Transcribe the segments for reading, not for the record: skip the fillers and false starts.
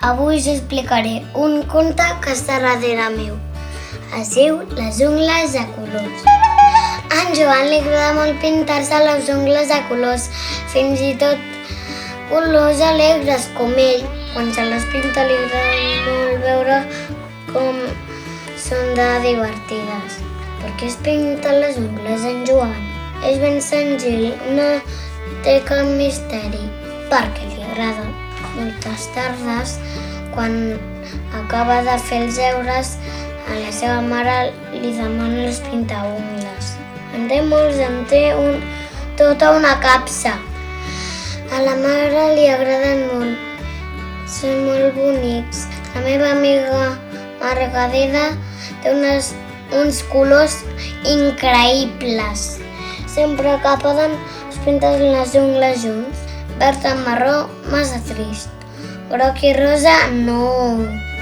Avui us explicaré un conte que està darrere meu. Es diu Les ungles de colors. A en Joan li agrada molt pintar-se les ungles de colors, fins i tot colors alegres com ell. Quan se les pinta li agrada molt veure com són de divertides. Per què es pinta les ungles en Joan? És ben senzill, no té cap misteri, perquè li agrada. Moltes tardes, quan acaba de fer els deures, a la seva mare li demana els pintaungles. En té molts, tota una capsa. A la mare li agraden molt, són molt bonics. La meva amiga Margarida té uns colors increïbles. Sempre que poden es pinten les ungles junts. Verd amb marró, massa trist. Groc i rosa, no.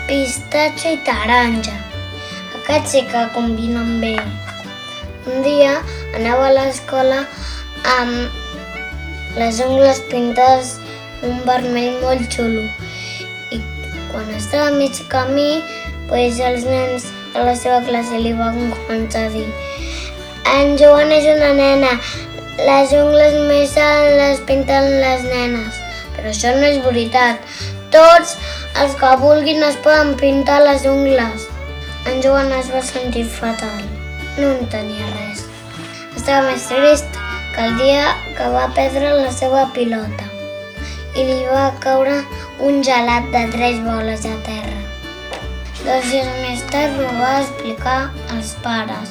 Pistatxo i taronja. Aquests sí que combinen bé. Un dia anava a l'escola amb les ungles pintades un vermell molt xulo. I quan estava a mig camí, els nens de la seva classe li van començar a dir: en Joan és una nena, les ungles més les pinten les nenes. Però això no és veritat. Tots els que vulguin es poden pintar les ungles. En Joan es va sentir fatal. No entenia res. Estava més trist que el dia que va perdre la seva pilota i li va caure un gelat de 3 boles a terra. 2 dies més tard ho va explicar als pares.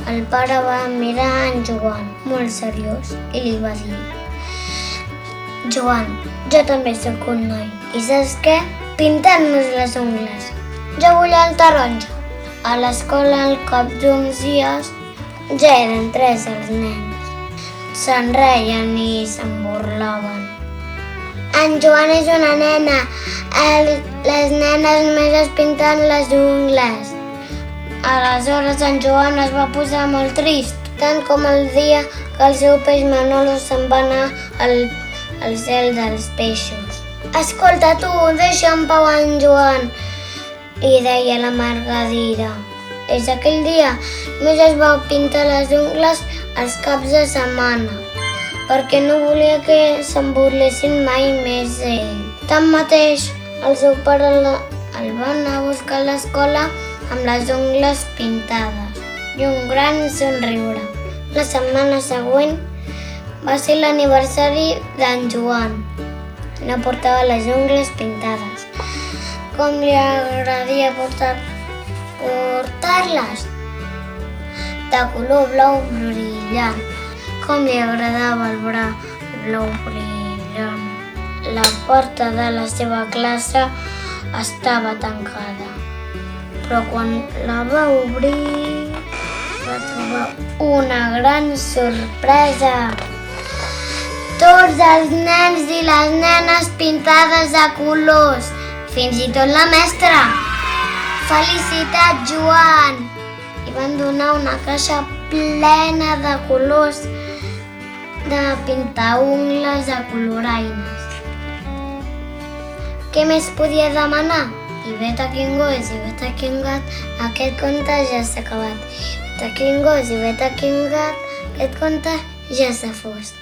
El pare va mirar en Joan, molt seriós, i li va dir: Joan, jo també sóc un noi. I saps què? Pintem-nos les ungles. Jo vull el taronja. A l'escola, al cap d'uns dies, ja eren 3 els nens. Se'n reien i se'n burlaven. En Joan és una nena. Les nenes més es pinten les ungles. Aleshores en Joan es va posar molt trist, tant com el dia que el seu peix Manolo se'n va anar al cel dels peixos. Escolta tu, deixa en pau en Joan, li deia la Margarida. Des d'aquell dia només es va pintar les ungles els caps de setmana, perquè no volia que se'n burlessin mai més d'ell. Tanmateix, el seu pare el va anar a buscar a l'escola amb les ungles pintades i un gran somriure. La setmana següent va ser l'aniversari d'en Joan. No portava les ungles pintades. Com li agradaria portar-les? De color blau brillant. Com li agradava el blau brillant. La porta de la seva classe estava tancada. Però quan la va obrir, va trobar una gran sorpresa. Tots els nens i les nenes pintades de colors, fins i tot la mestra. Felicitats, Joan! I van donar una caixa plena de colors de pintaungles de coloraines. Què més podia demanar? I vet aquí en gos, i vet aquí en gat, aquest conte ja s'ha acabat. I vet aquí en gos, i vet aquí en gat, aquest conte ja s'ha fos.